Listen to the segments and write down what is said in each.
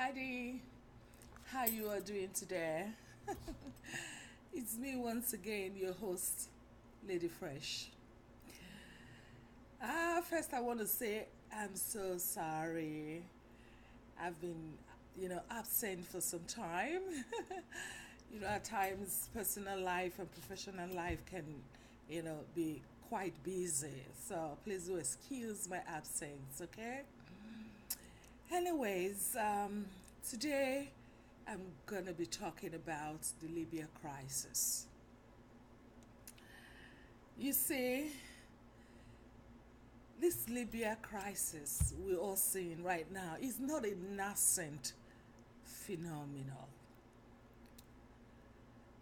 everybody. How you are doing today? It's me once again, your host, Lady Fresh. First I want to say I'm so sorry. I've been, absent for some time. At times personal life and professional life can, be quite busy. So please do excuse my absence, okay? Anyways, today I'm going to be talking about the Libya crisis. You see, this Libya crisis we're all seeing right now is not a nascent phenomenon.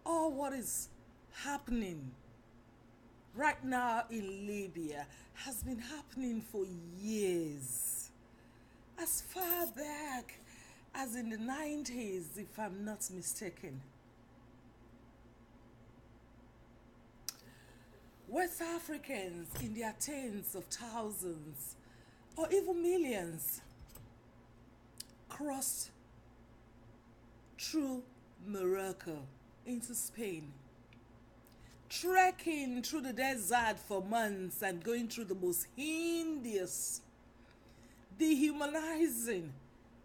All what is happening right now in Libya has been happening for years. As far back as in the 90s, if I'm not mistaken. West Africans in their tens of thousands or even millions crossed through Morocco into Spain, trekking through the desert for months and going through the most hideous, dehumanizing,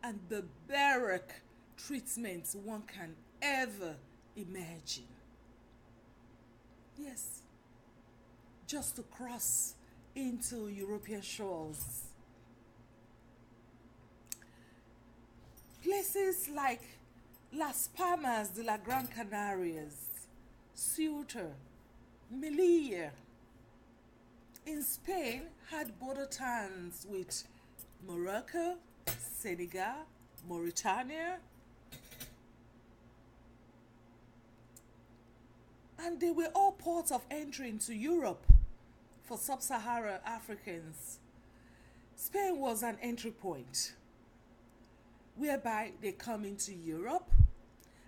and barbaric treatments one can ever imagine. Yes, just to cross into European shores. Places like Las Palmas de la Gran Canarias, Ceuta, Melilla, in Spain had border towns with Morocco, Senegal, Mauritania, and they were all ports of entry into Europe for sub-Saharan Africans. Spain was an entry point whereby they come into Europe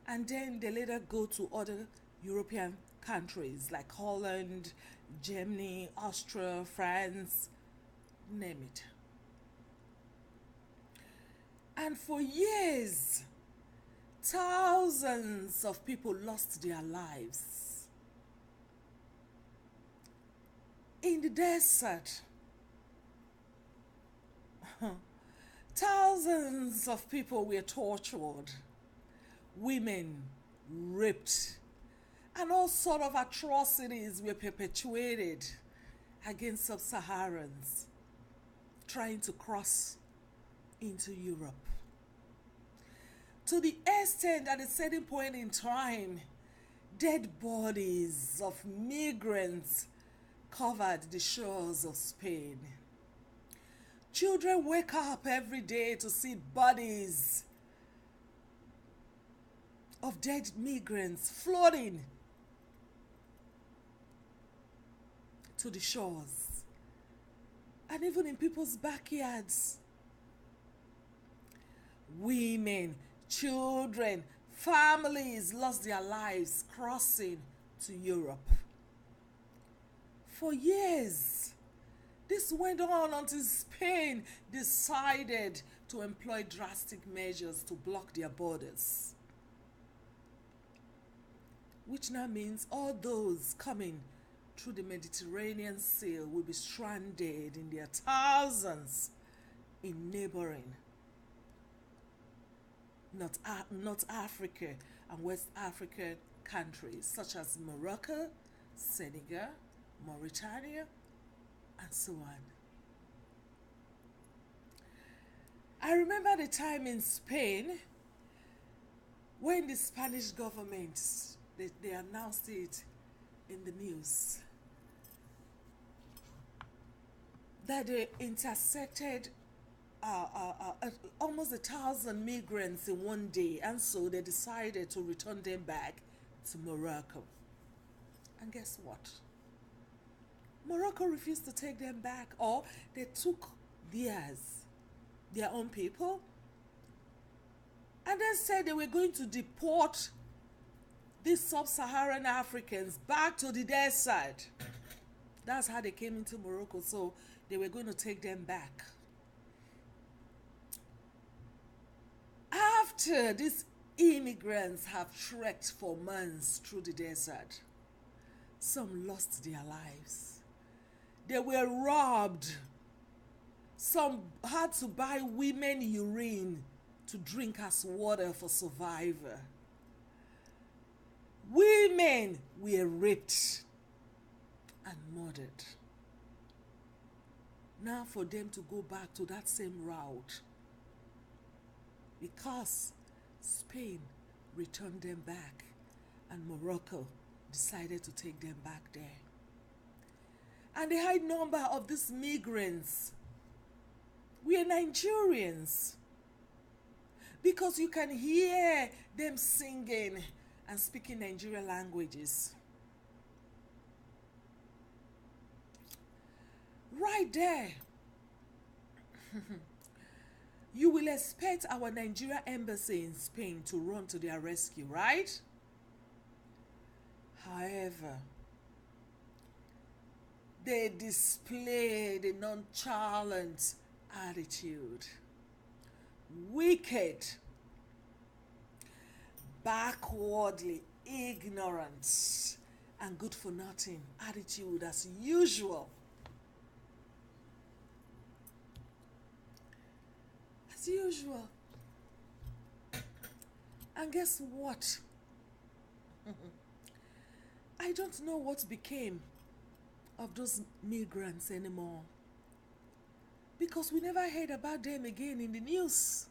and then they later go to other European countries like Holland, Germany, Austria, France, name it. And for years, thousands of people lost their lives in the desert. Thousands of people were tortured, women raped, and all sort of atrocities were perpetuated against sub-Saharans trying to cross into Europe. To the extent at a certain point in time, dead bodies of migrants covered the shores of Spain. Children wake up every day to see bodies of dead migrants floating to the shores and even in people's backyards. Women, children, families lost their lives crossing to Europe. For years, this went on until Spain decided to employ drastic measures to block their borders, which now means all those coming through the Mediterranean Sea will be stranded in their thousands in neighboring North Africa and West African countries such as Morocco, Senegal, Mauritania, and so on. I remember the time in Spain when the Spanish government they announced it in the news that they intercepted almost 1,000 migrants in one day, and so they decided to return them back to Morocco. And guess what? Morocco refused to take them back, or they took their own people, and then said they were going to deport these sub-Saharan Africans back to the desert. That's how they came into Morocco, so they were going to take them back. After these immigrants have trekked for months through the desert, some lost their lives. They were robbed. Some had to buy women urine to drink as water for survival. Women were raped and murdered. Now for them to go back to that same route, because Spain returned them back and Morocco decided to take them back there. And the high number of these migrants were Nigerians, because you can hear them singing and speaking Nigerian languages. Right there, you will expect our Nigeria embassy in Spain to run to their rescue, right? However, they displayed a nonchalant attitude, wicked, backwardly ignorant, and good for nothing attitude as usual. As usual. And guess what? I don't know what became of those migrants anymore, because we never heard about them again in the news.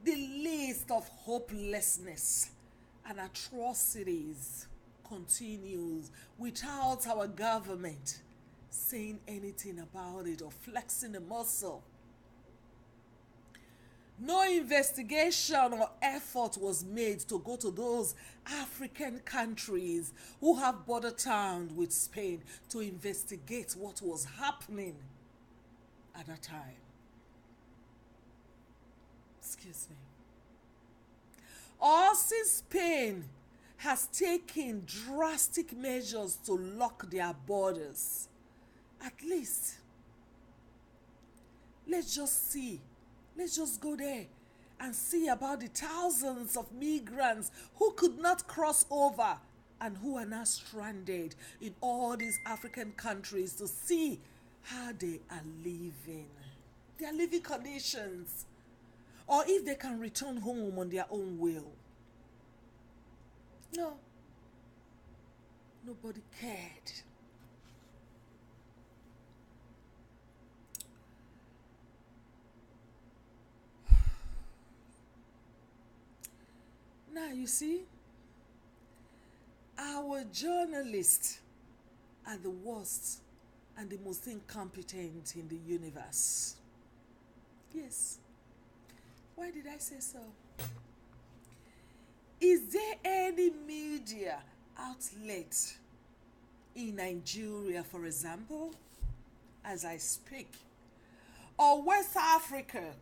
The list of hopelessness and atrocities continues without our government saying anything about it or flexing a muscle. No investigation or effort was made to go to those African countries who have border towns with Spain to investigate what was happening at that time. Excuse me. Or since Spain has taken drastic measures to lock their borders, at least let's just go there and see about the thousands of migrants who could not cross over and who are now stranded in all these African countries, to see how they are living, their living conditions, or if they can return home on their own will. No, nobody cared. Now you see, our journalists are the worst and the most incompetent in the universe. Yes. Why did I say so? Is there any media outlet in Nigeria, for example, as I speak, or West Africa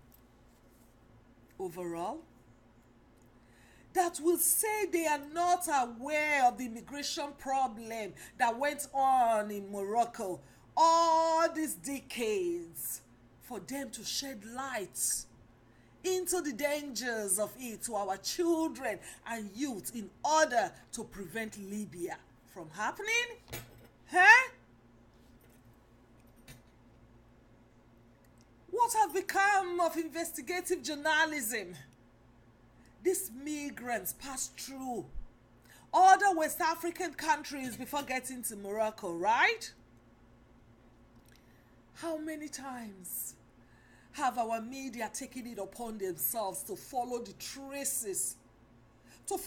overall, that will say they are not aware of the immigration problem that went on in Morocco all these decades, for them to shed light into the dangers of it to our children and youth in order to prevent Libya from happening? Huh? What have become of investigative journalism? These migrants passed through other West African countries before getting to Morocco, right? How many times have our media taken it upon themselves to follow the traces, to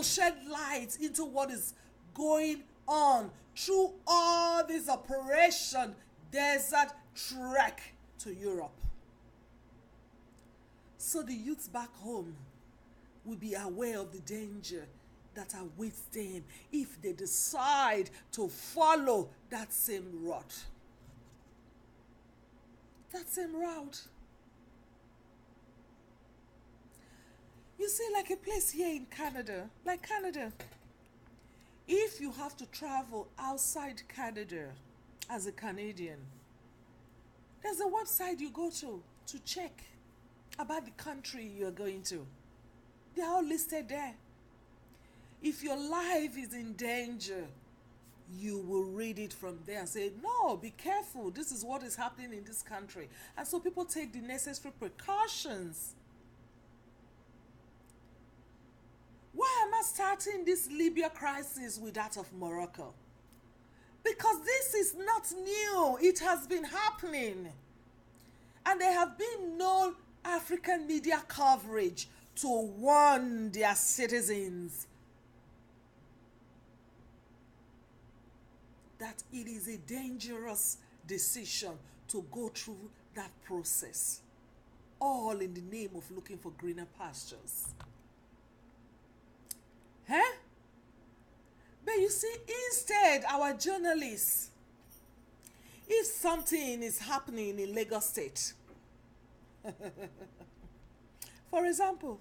shed light into what is going on through all this Operation Desert Trek to Europe? So the youths back home will be aware of the danger that awaits them if they decide to follow that same route. That same route. You see, like a place here in Canada, like Canada, if you have to travel outside Canada as a Canadian, There's a website you go to check about the country you're going to. They're all listed there. If your life is in danger, you will read it from there and say, no, be careful. This is what is happening in this country. And so people take the necessary precautions. Why am I starting this Libya crisis with that of Morocco? Because this is not new. It has been happening. And there have been no African media coverage to warn their citizens that it is a dangerous decision to go through that process, all in the name of looking for greener pastures. Huh? But you see, instead, our journalists, if something is happening in Lagos State, for example,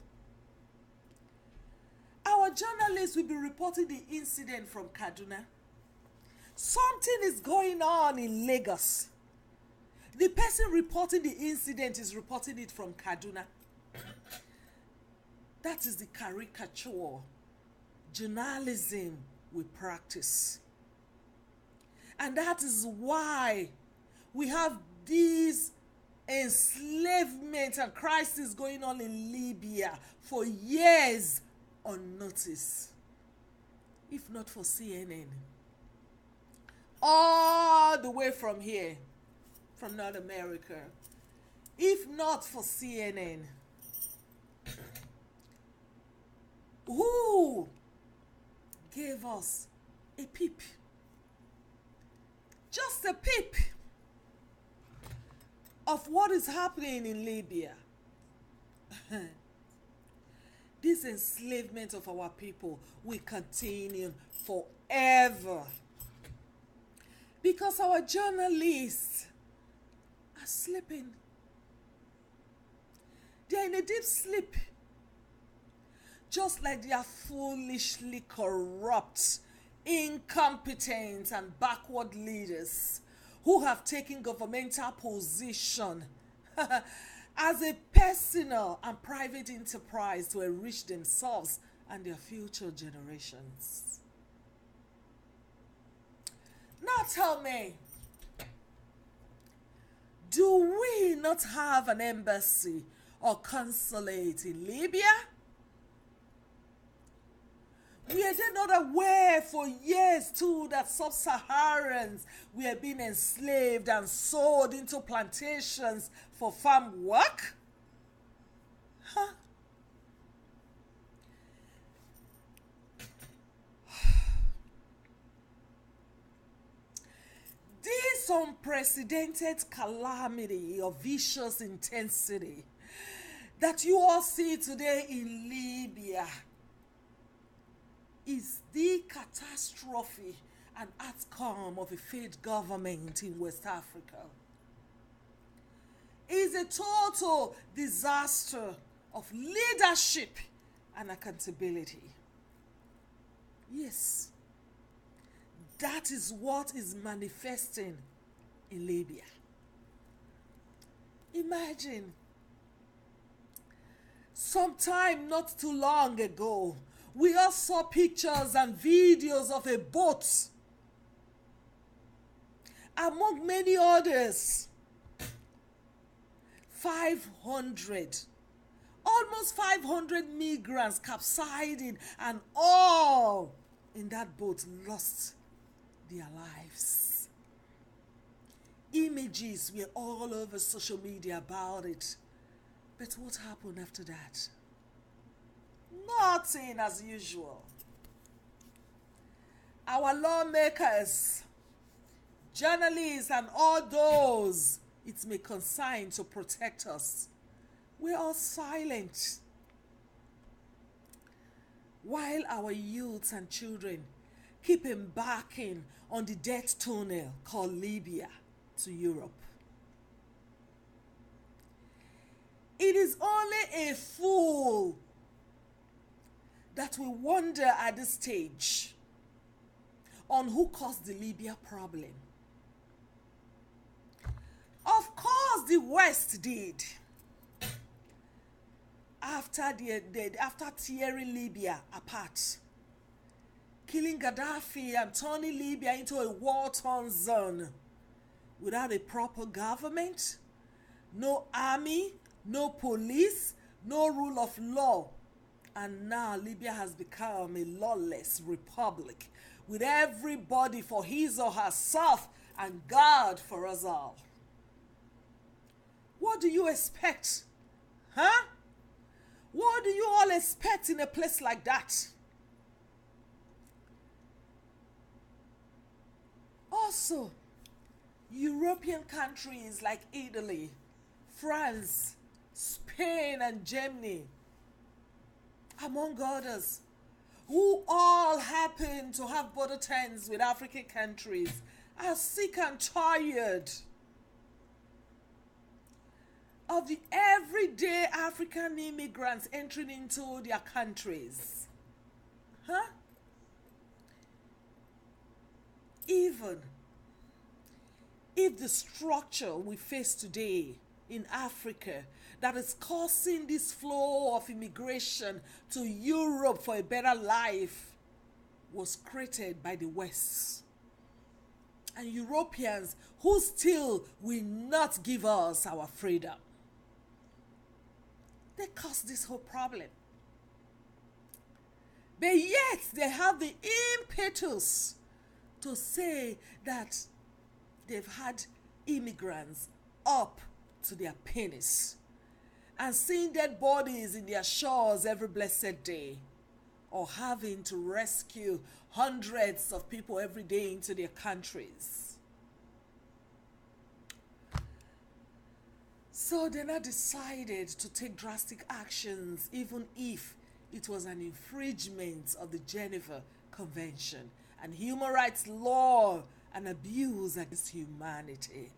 our journalists will be reporting the incident from Kaduna. Something is going on in Lagos. The person reporting the incident is reporting it from Kaduna. That is the caricature journalism we practice. And that is why we have these enslavement and crisis going on in Libya for years unnoticed. If not for CNN. All the way from here, from North America. If not for CNN. Who gave us a peep? Just a peep of what is happening in Libya. This enslavement of our people will continue forever. Because our journalists are sleeping. They are in a deep sleep. Just like they are foolishly corrupt, incompetent, and backward leaders who have taken governmental position as a personal and private enterprise to enrich themselves and their future generations. Now tell me, do we not have an embassy or consulate in Libya? We are then not aware for years too that sub-Saharans were being enslaved and sold into plantations for farm work? Huh? This unprecedented calamity of vicious intensity that you all see today in Libya is the catastrophe and outcome of a failed government in West Africa. It is a total disaster of leadership and accountability. Yes, that is what is manifesting in Libya. Imagine, sometime not too long ago, we all saw pictures and videos of a boat, among many others, almost 500 migrants capsizing, and all in that boat lost their lives. Images were all over social media about it. But what happened after that? Nothing as usual. Our lawmakers, journalists, and all those it may concern to protect us, we're all silent. While our youths and children keep embarking on the death tunnel called Libya to Europe. It is only a fool that will wonder at this stage on who caused the Libya problem. Of course, the West did after tearing Libya apart, killing Gaddafi and turning Libya into a war-torn zone without a proper government, no army, no police, no rule of law. And now Libya has become a lawless republic with everybody for his or herself and God for us all. What do you expect? Huh? What do you all expect in a place like that? Also, European countries like Italy, France, Spain, and Germany, among others, who all happen to have border ties with African countries, are sick and tired of the everyday African immigrants entering into their countries. Huh? Even if the structure we face today in Africa that is causing this flow of immigration to Europe for a better life was created by the West and Europeans who still will not give us our freedom. They caused this whole problem. But yet they have the impetus to say that they've had immigrants up to their penis and seeing dead bodies in their shores every blessed day, or having to rescue hundreds of people every day into their countries. So they now decided to take drastic actions, even if it was an infringement of the Geneva Convention and human rights law and abuse against humanity.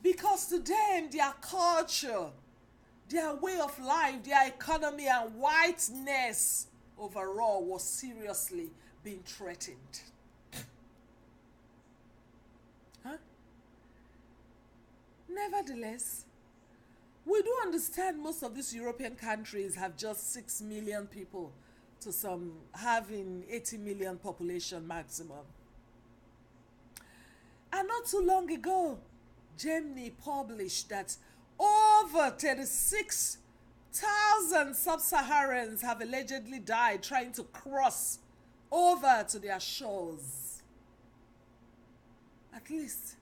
Because to them, their culture, their way of life, their economy, and whiteness overall was seriously being threatened. Huh? Nevertheless, we do understand most of these European countries have just 6 million people to some having 80 million population maximum. And not too long ago, Germany published that over 36,000 sub-Saharans have allegedly died trying to cross over to their shores. At least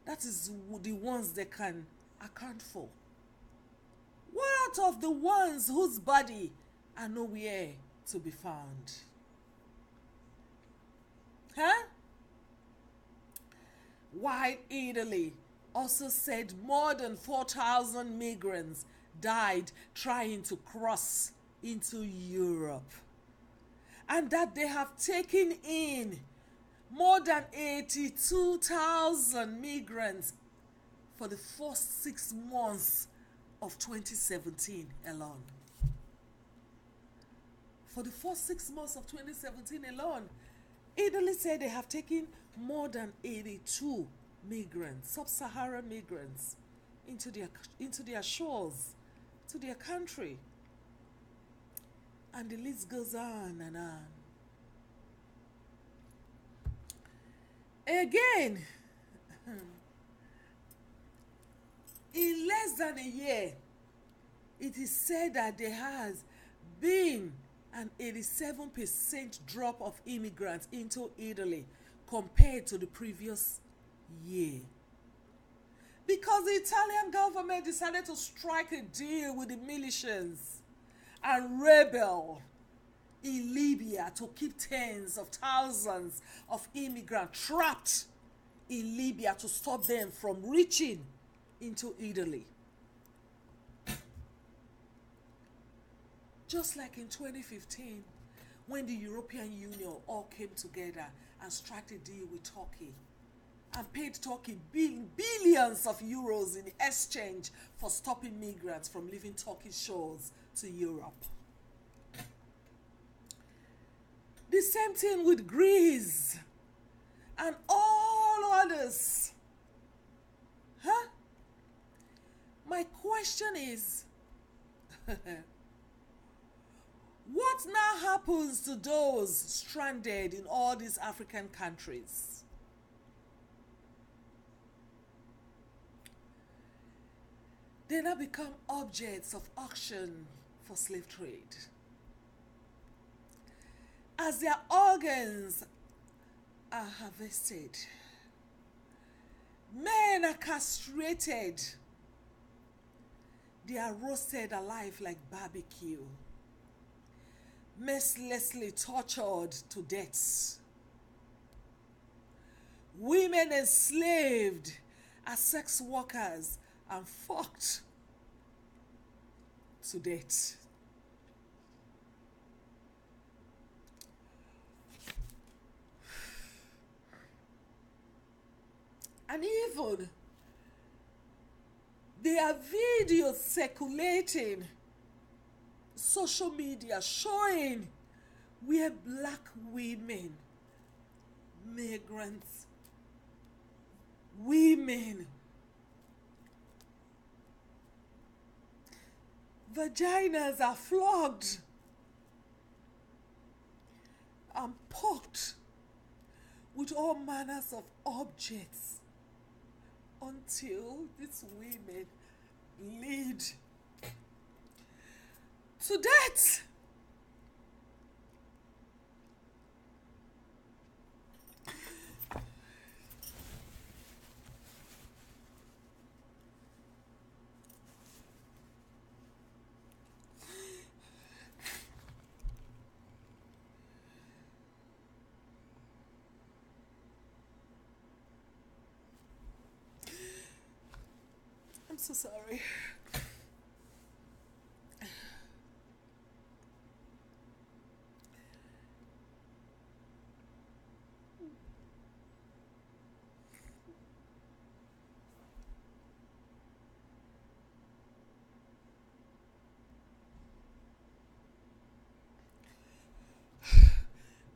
that is the ones they can account for. What of the ones whose body are nowhere to be found? Huh? While Italy also said more than 4,000 migrants died trying to cross into Europe, and that they have taken in more than 82,000 migrants for the first 6 months of 2017 alone. For the first 6 months of 2017 alone, Italy said they have taken more than 82 migrants, sub-Saharan migrants, into their shores, to their country. And the list goes on and on. Again, in less than a year, it is said that there has been an 87% drop of immigrants into Italy compared to the previous year. Because the Italian government decided to strike a deal with the militias and rebel in Libya to keep tens of thousands of immigrants trapped in Libya to stop them from reaching into Italy. Just like in 2015, when the European Union all came together and struck a deal with Turkey and paid Turkey billions of euros in exchange for stopping migrants from leaving Turkish shores to Europe. The same thing with Greece and all question is, what now happens to those stranded in all these African countries? They now become objects of auction for slave trade. As their organs are harvested, men are castrated, they are roasted alive like barbecue, mercilessly tortured to death. Women enslaved as sex workers and fucked to death. And even there are videos circulating social media showing where black women, migrants, women, vaginas are flogged and poked with all manners of objects until these women bleed to death. I'm so sorry.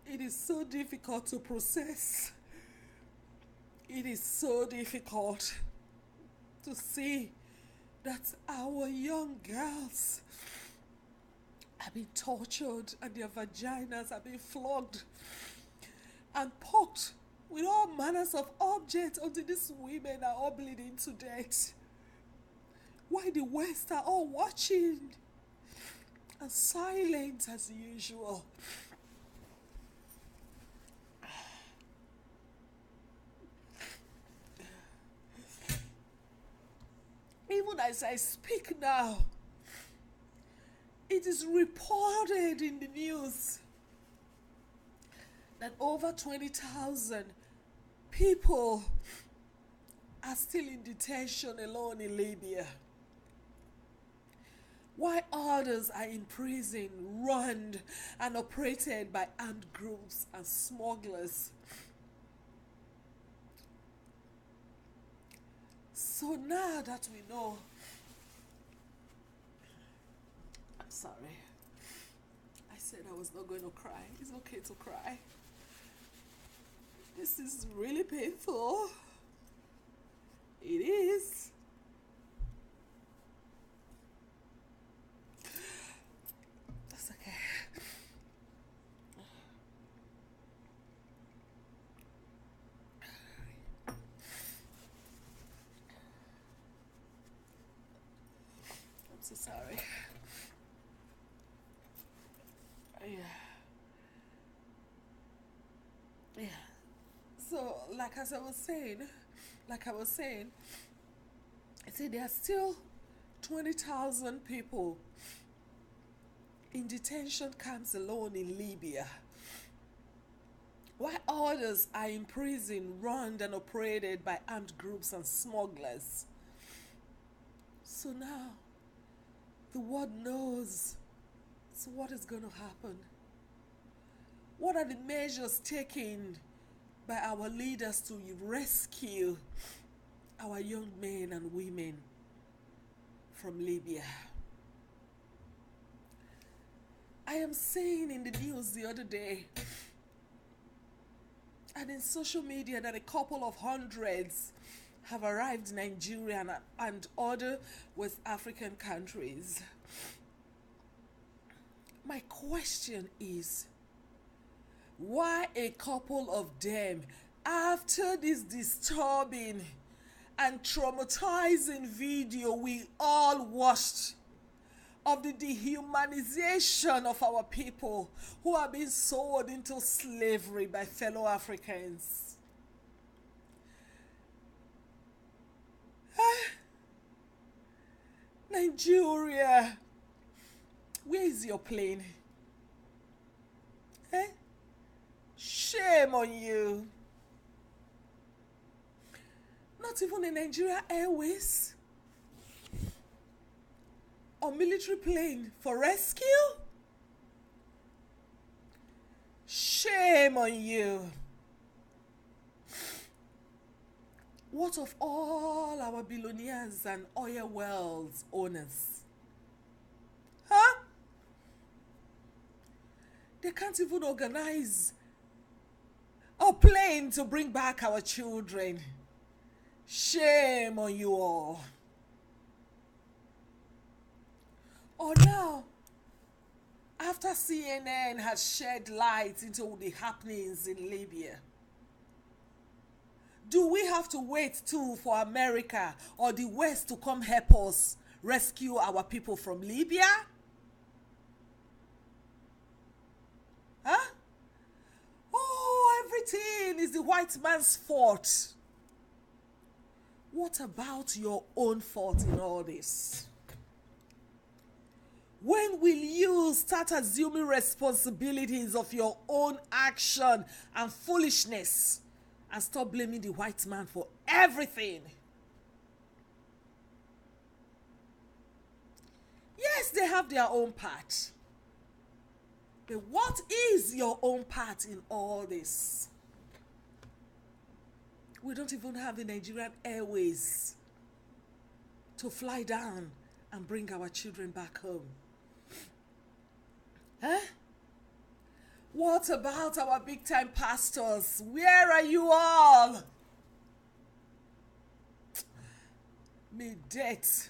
It is so difficult to process. It is so difficult to see that our young girls are being tortured and their vaginas are being flogged and poked with all manners of objects until these women are all bleeding to death. Why the West are all watching and silent as usual. Even as I speak now, it is reported in the news that over 20,000 people are still in detention alone in Libya, while others are in prison, run and operated by armed groups and smugglers. So now that we know, I'm sorry, I said I was not going to cry. It's okay to cry. This is really painful. It is. That's okay. I'm so sorry. Yeah. So, like I was saying, I said there are still 20,000 people in detention camps alone in Libya, while others are in prison, run and operated by armed groups and smugglers. So now, the world knows. So what is going to happen? What are the measures taken by our leaders to rescue our young men and women from Libya? I am saying in the news the other day and in social media that a couple of hundreds have arrived in Nigeria and other West African countries. My question is, why a couple of them, after this disturbing and traumatizing video we all watched of the dehumanization of our people who are being sold into slavery by fellow Africans, Nigeria, where is your plane? Eh? Shame on you. Not even a Nigeria Airways or military plane for rescue? Shame on you. What of all our billionaires and oil wells owners? Huh? They can't even organize a plane to bring back our children. Shame on you all. Or now, after CNN has shed light into the happenings in Libya, do we have to wait too for America or the West to come help us rescue our people from Libya? Huh? Oh, everything is the white man's fault. What about your own fault in all this? When will you start assuming responsibilities of your own action and foolishness and stop blaming the white man for everything? Yes, they have their own part. But what is your own part in all this? We don't even have the Nigerian Airways to fly down and bring our children back home. Huh? What about our big time pastors? Where are you all? May death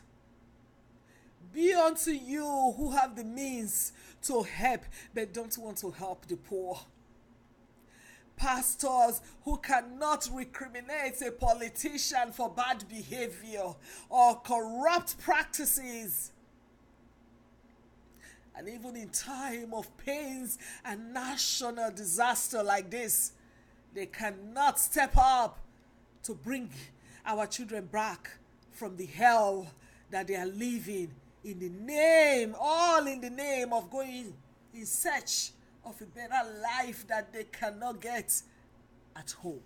be unto you who have the means to help but don't want to help the poor. Pastors who cannot recriminate a politician for bad behavior or corrupt practices. And even in time of pains and national disaster like this, they cannot step up to bring our children back from the hell that they are living in the name, all in the name of going in search of a better life that they cannot get at home.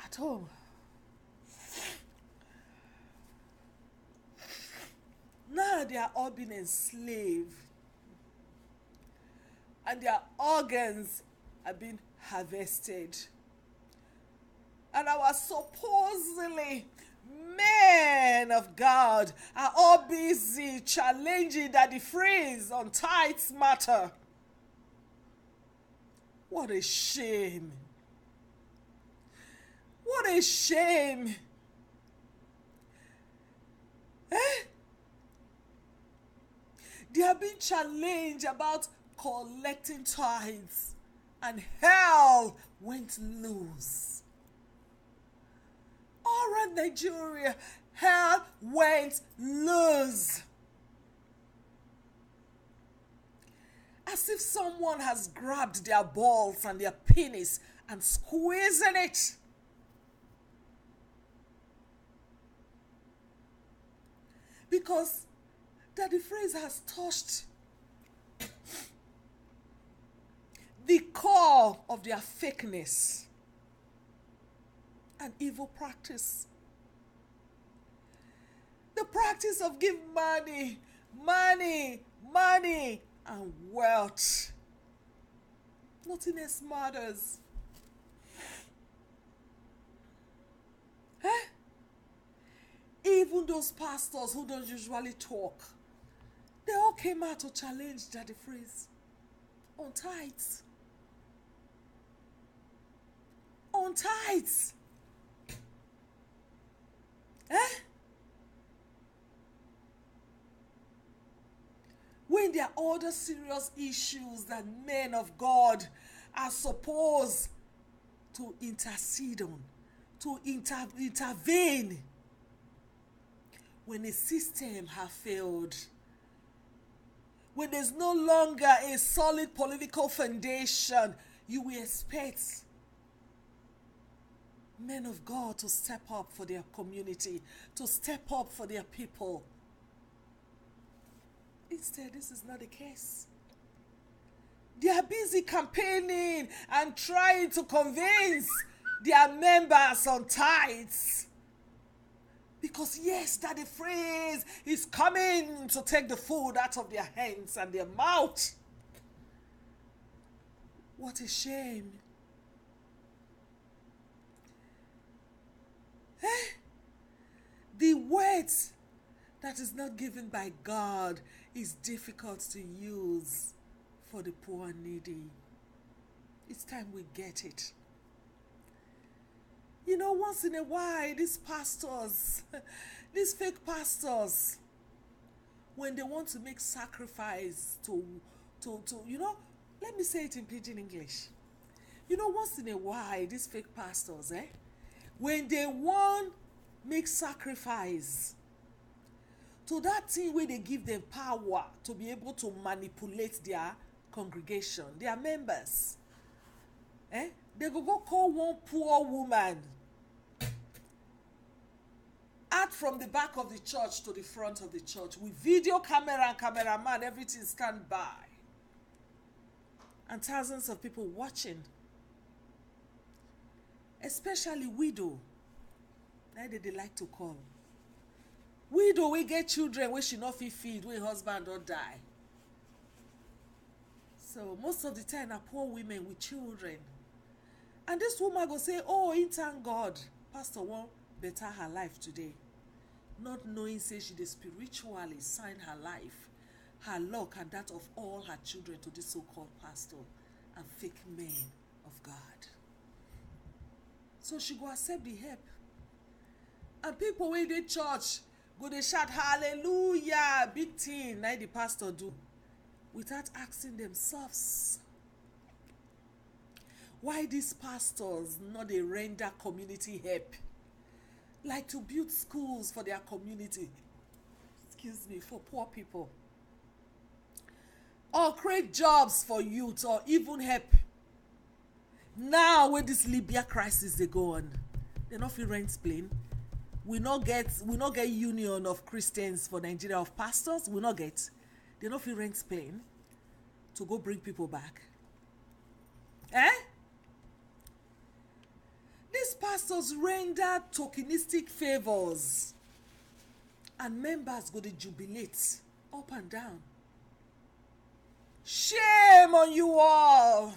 At home. Now they are all being enslaved and their organs are being harvested. And our supposedly men of God are all busy challenging that the phrase on tithes matter. What a shame. What a shame. They are being challenged about collecting tithes and hell went loose. All around Nigeria, hell went loose. As if someone has grabbed their balls and their penis and squeezing it. Because that the phrase has touched the core of their fakeness and evil practice. The practice of give money, money, money, and wealth. Nothing else matters. Even those pastors who don't usually talk, they all came out to challenge that the phrase on tithes. On tithes. Eh? When there are other serious issues that men of God are supposed to intercede on, to intervene. When a system has failed, when there's no longer a solid political foundation, you will expect men of God to step up for their community, to step up for their people. Instead, this is not the case. They are busy campaigning and trying to convince their members on tithes. Because yes, that the phrase is coming to take the food out of their hands and their mouth. What a shame. The words that is not given by God is difficult to use for the poor and needy. It's time we get it. You know, once in a while, these pastors, these fake pastors, when they want to make sacrifice to you know, let me say it in pidgin English. You know, once in a while, these fake pastors, when they want make sacrifice to that thing where they give them power to be able to manipulate their congregation, their members, they go call one poor woman out from the back of the church to the front of the church with video camera and cameraman, everything stand by, and thousands of people watching, especially widow. Now they like to call widow, we get children wey she not fit feed, wey husband don die. So most of the time na poor women with children, and this woman go say, oh, thank God pastor wan better her life today, not knowing say she dey spiritually sign her life, her luck and that of all her children to this so-called pastor and fake men of God. So she go accept the help, and people wey dey church go dey shout hallelujah, big thing na the pastor do, without asking themselves why these pastors not dey render community help, like to build schools for their community, for poor people, or create jobs for youth, or even help. Now when this Libya crisis dey go on, they no fit rent plane. We not get union of Christians for Nigeria, of pastors. We not get. They no fit rent plane to go bring people back. These pastors render tokenistic favors, and members go to jubilate up and down. Shame on you all.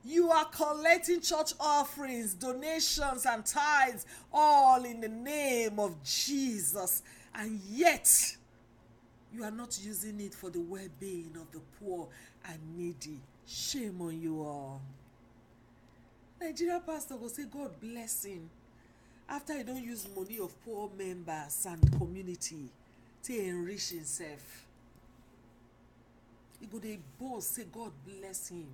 You are collecting church offerings, donations, and tithes, all in the name of Jesus, and yet you are not using it for the well-being of the poor and needy. Shame on you all. Nigeria pastor will say God bless him after he don't use money of poor members and community to enrich himself. He go dey boast, say God bless him.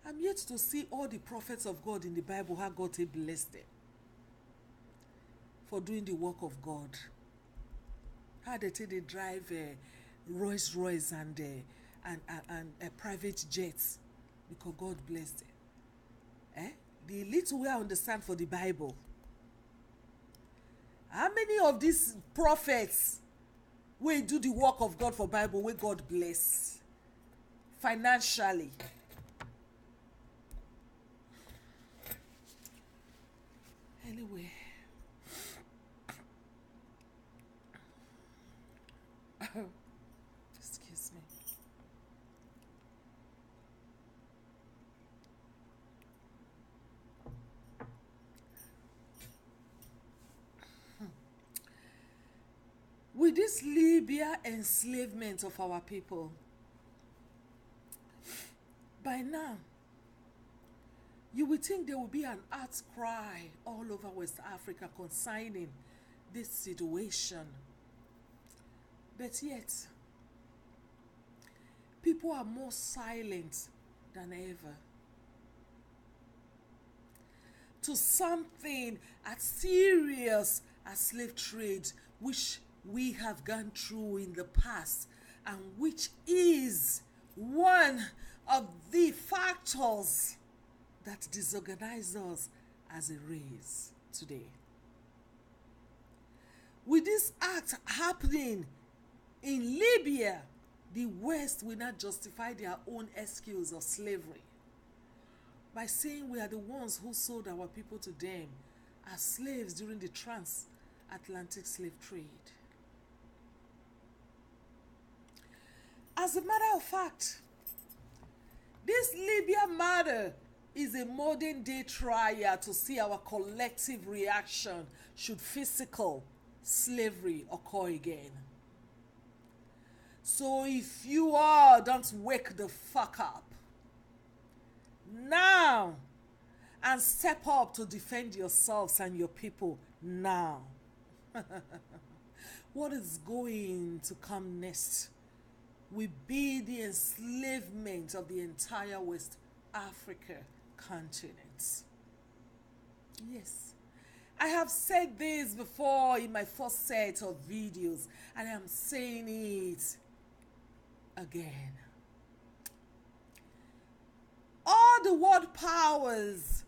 I'm yet to see all the prophets of God in the Bible, how God has blessed them for doing the work of God. How they take they drive Rolls Royce and private jets because God blessed them. The little way I understand for the Bible, how many of these prophets will do the work of God for Bible where God bless financially? Anyway, excuse me. With this Libya enslavement of our people, by now, You would think there will be an outcry all over West Africa concerning this situation. But yet, people are more silent than ever to something as serious as slave trade, which we have gone through in the past, and which is one of the factors that disorganize us as a race today. With this act happening in Libya, the West will not justify their own excuse of slavery by saying we are the ones who sold our people to them as slaves during the transatlantic slave trade. As a matter of fact, this Libya matter is a modern day trial to see our collective reaction should physical slavery occur again. So if you all don't wake the fuck up now and step up to defend yourselves and your people now, what is going to come next will be the enslavement of the entire West Africa continent. Yes, I have said this before in my first set of videos, and I am saying it again. All the world powers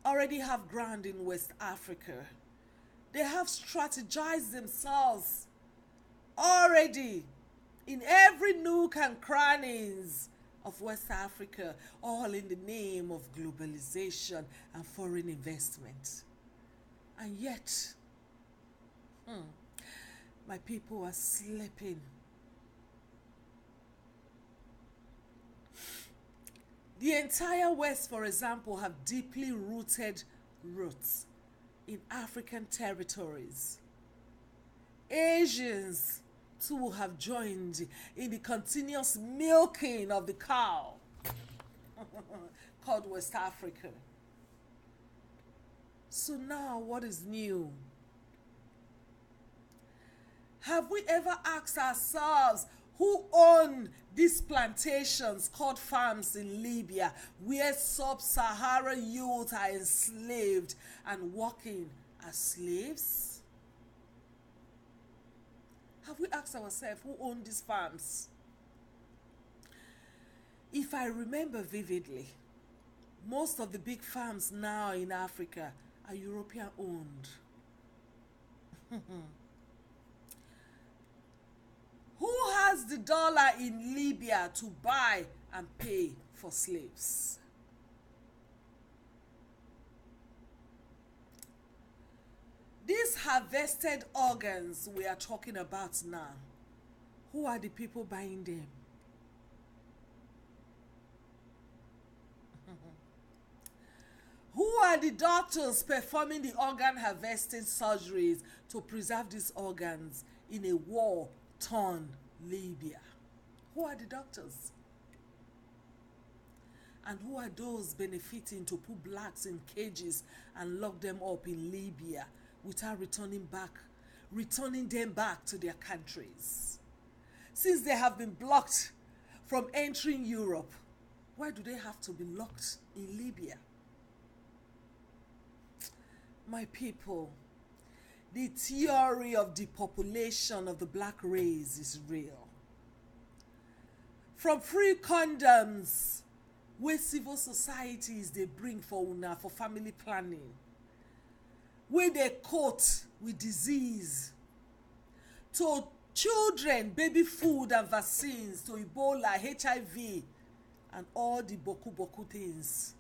already have ground in West Africa. They have strategized themselves already in every nook and crannies of West Africa, all in the name of globalization and foreign investment. And yet, my people are sleeping. The entire West, for example, have deeply rooted roots in African territories. Asians too have joined in the continuous milking of the cow called West Africa. So now what is new? Have we ever asked ourselves who own these plantations called farms in Libya, where sub-Saharan youth are enslaved and working as slaves? Have we asked ourselves who owned these farms? If I remember vividly, most of the big farms now in Africa are European owned. Who has the dollar in Libya to buy and pay for slaves? These harvested organs we are talking about now, who are the people buying them? Who are the doctors performing the organ harvesting surgeries to preserve these organs in a war-torn Libya? Who are the doctors? And who are those benefiting to put blacks in cages and lock them up in Libya without returning them back to their countries? Since they have been blocked from entering Europe, why do they have to be locked in Libya? My people, the theory of depopulation of the black race is real. From free condoms, where civil societies they bring for una for family planning, where they coat with disease, to children, baby food and vaccines, to Ebola, HIV, and all the boku things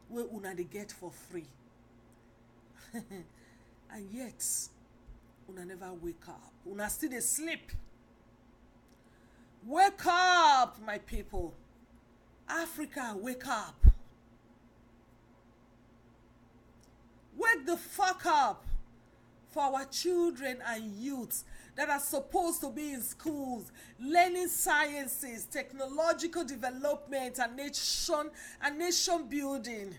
where una they get for free. And yet, una never wake up. Una still dey sleep. Wake up, my people. Africa, wake up. Wake the fuck up for our children and youths that are supposed to be in schools, learning sciences, technological development, and nation building,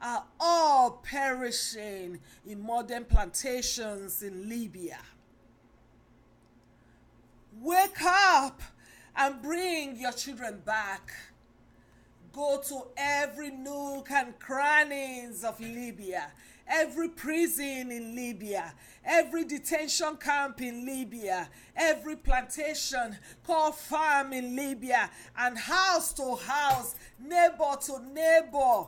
are all perishing in modern plantations in Libya. Wake up and bring your children back. Go to every nook and crannies of Libya, every prison in Libya, every detention camp in Libya, every plantation called farm in Libya, and house to house, neighbor to neighbor,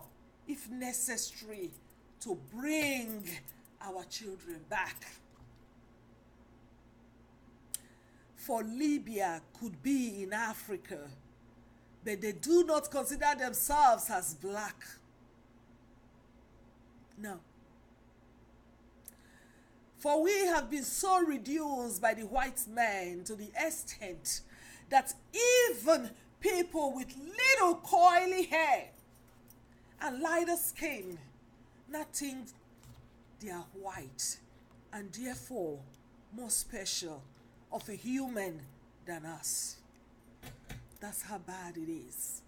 if necessary, to bring our children back. For Libya could be in Africa, but they do not consider themselves as black. No. For we have been so reduced by the white men to the extent that even people with little coily hair and lighter skin now think they are white and therefore more special of a human than us. That's how bad it is.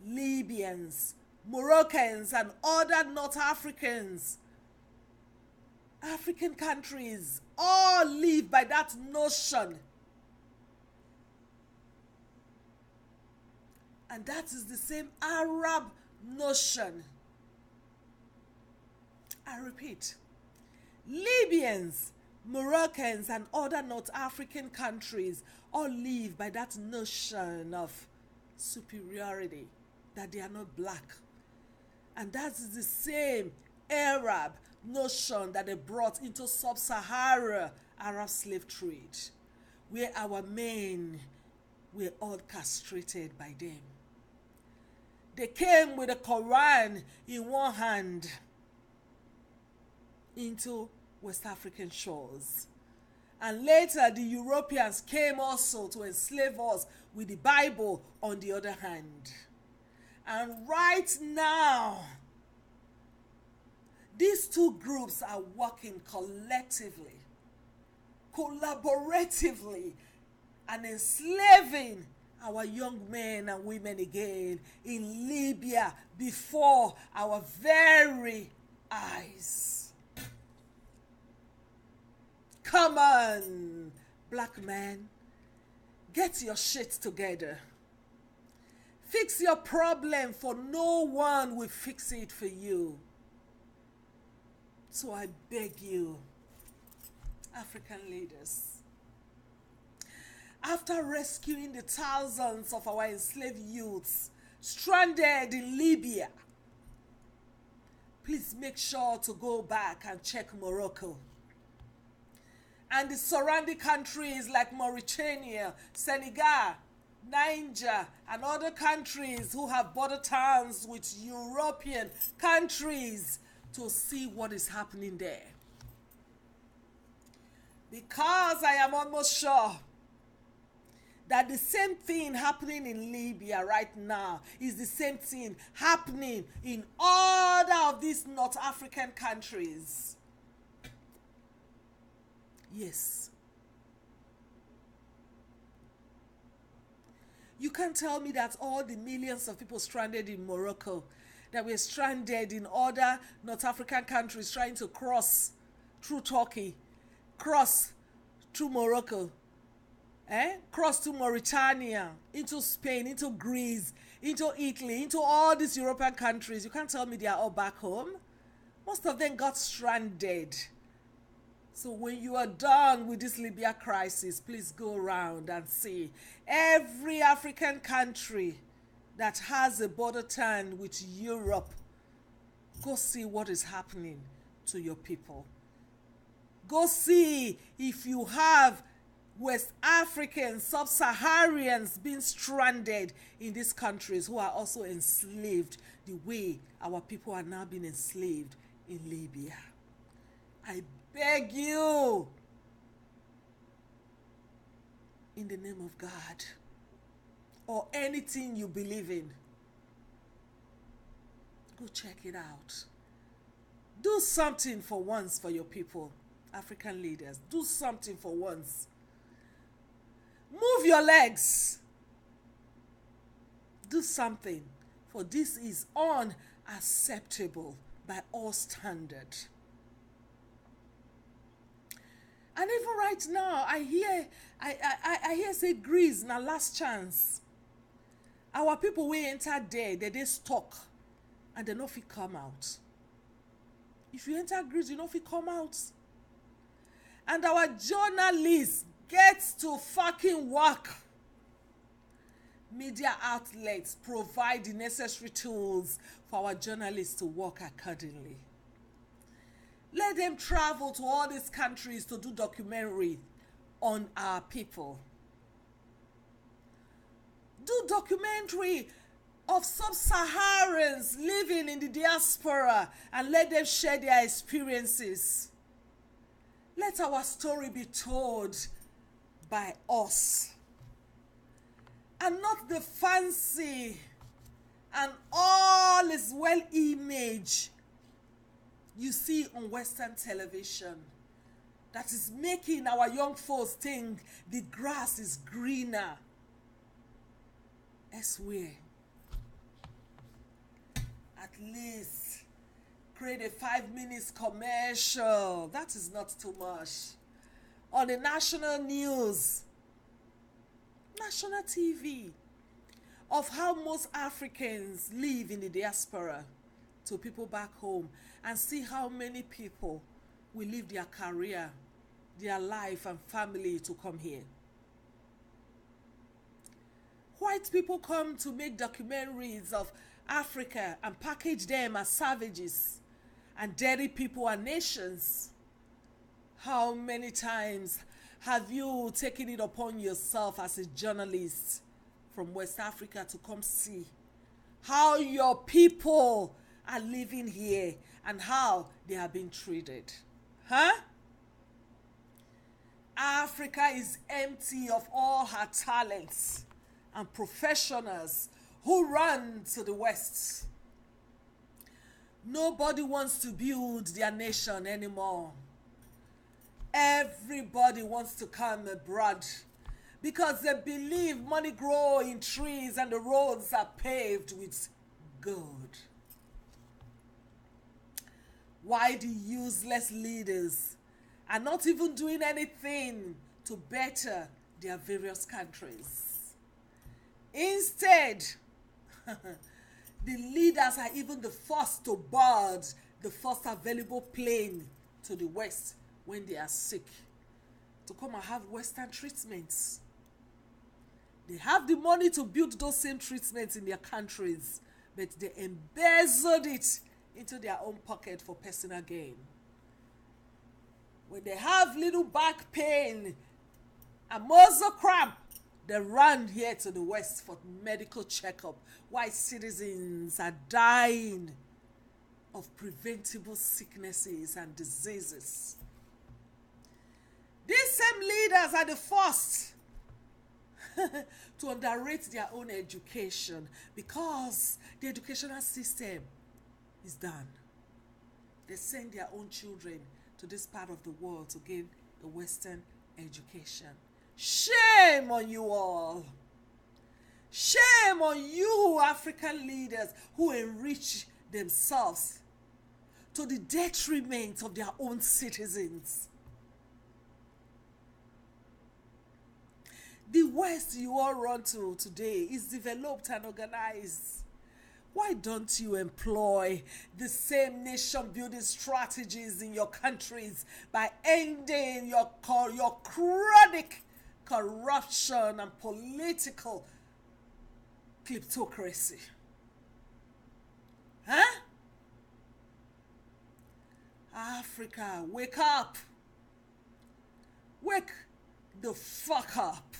Libyans, Moroccans, and other North African countries all live by that notion. And that is the same Arab notion. I repeat, Libyans, Moroccans, and other North African countries all live by that notion of superiority, that they are not black. And that is the same Arab notion that they brought into sub-Sahara Arab slave trade, where our men were all castrated by them. They came with the Quran in one hand into West African shores. And later the Europeans came also to enslave us with the Bible on the other hand. And right now, these two groups are working collectively, collaboratively, and enslaving our young men and women again in Libya before our very eyes. Come on, black man, get your shit together. Fix your problem, for no one will fix it for you. So I beg you, African leaders, after rescuing the thousands of our enslaved youths stranded in Libya, please make sure to go back and check Morocco and the surrounding countries like Mauritania, Senegal, Niger, and other countries who have border towns with European countries to see what is happening there. Because I am almost sure that the same thing happening in Libya right now is the same thing happening in all of these North African countries. Yes. You can't tell me that all the millions of people stranded in Morocco, that were stranded in other North African countries trying to cross through Turkey, cross through Morocco, cross to Mauritania, into Spain, into Greece, into Italy, into all these European countries. You can't tell me they are all back home. Most of them got stranded. So when you are done with this Libya crisis, please go around and see every African country that has a border town with Europe. Go see what is happening to your people. Go see if you have West Africans, sub-Saharians being stranded in these countries who are also enslaved the way our people are now being enslaved in Libya. I beg you, in the name of God, or anything you believe in, go check it out. Do something for once for your people, African leaders. Do something for once. Move your legs. Do something, for this is unacceptable by all standard. And even right now, I hear say Greece na last chance. Our people wey enter there, they stuck and they no fit come out. If you enter Greece, you no fit come out. And our journalists get to fucking work. Media outlets provide the necessary tools for our journalists to work accordingly. Let them travel to all these countries to do documentary on our people. Do documentary of sub-Saharans living in the diaspora and let them share their experiences. Let our story be told by us and not the fancy and all is well image you see on Western television that is making our young folks think the grass is greener elsewhere. At least create a 5 minutes commercial. That is not too much. On the national news, national TV, of how most Africans live in the diaspora to people back home, and see how many people will leave their career, their life and family to come here. White people come to make documentaries of Africa and package them as savages and dirty people and nations. How many times have you taken it upon yourself as a journalist from West Africa to come see how your people are living here and how they are being treated? Africa is empty of all her talents and professionals who run to the West. Nobody wants to build their nation anymore. Everybody wants to come abroad because they believe money grows in trees and the roads are paved with gold. Why the useless leaders are not even doing anything to better their various countries? Instead, the leaders are even the first to board the first available plane to the West when they are sick to come and have Western treatments. They have the money to build those same treatments in their countries, but they embezzled it into their own pocket for personal gain. When they have little back pain and muscle cramp, they run here to the West for medical checkup. White citizens are dying of preventable sicknesses and diseases. These same leaders are the first to underrate their own education because the educational system is done. They send their own children to this part of the world to gain a Western education. Shame on you all. Shame on you African leaders who enrich themselves to the detriment of their own citizens. The West you all run to today is developed and organized. Why don't you employ the same nation-building strategies in your countries by ending your chronic corruption and political kleptocracy? Africa, wake up. Wake the fuck up.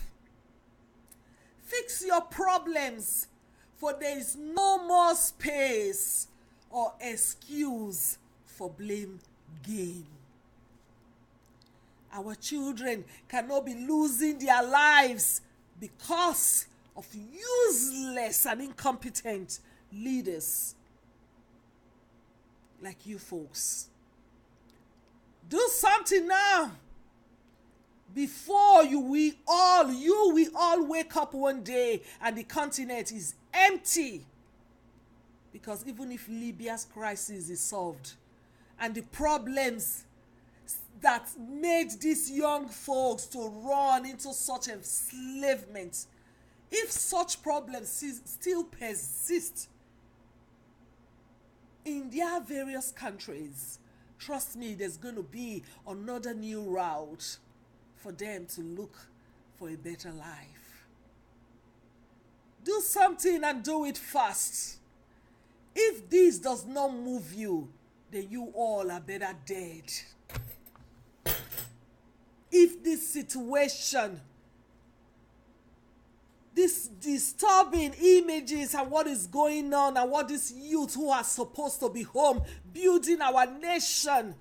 Fix your problems, for there is no more space or excuse for blame game. Our children cannot be losing their lives because of useless and incompetent leaders like you folks. Do something now. before we all wake up one day and the continent is empty. Because even if Libya's crisis is solved and the problems that made these young folks to run into such enslavement, if such problems still persist in their various countries, trust me, there's going to be another new route for them to look for a better life. Do something and do it fast. If this does not move you, then you all are better dead. If this situation, these disturbing images and what is going on and what these youth who are supposed to be home building our nation,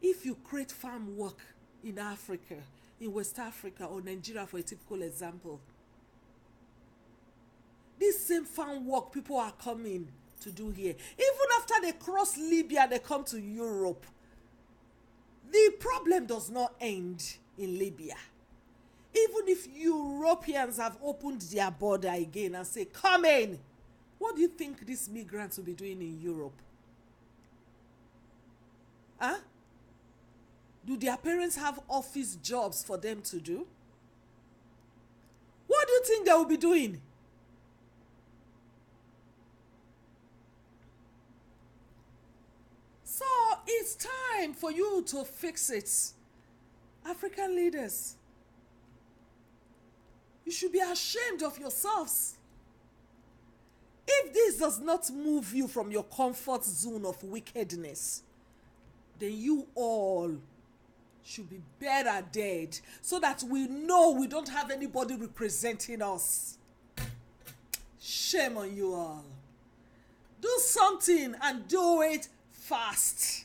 if you create farm work in Africa, in West Africa or Nigeria for a typical example, this same farm work people are coming to do here, even after they cross Libya, they come to Europe. The problem does not end in Libya. Even if Europeans have opened their border again and say, come in, what do you think these migrants will be doing in Europe? Huh? Do their parents have office jobs for them to do? What do you think they will be doing? So it's time for you to fix it. African leaders, you should be ashamed of yourselves. If this does not move you from your comfort zone of wickedness, then you all should be better dead, so that we know we don't have anybody representing us. Shame on you all. Do something and do it fast.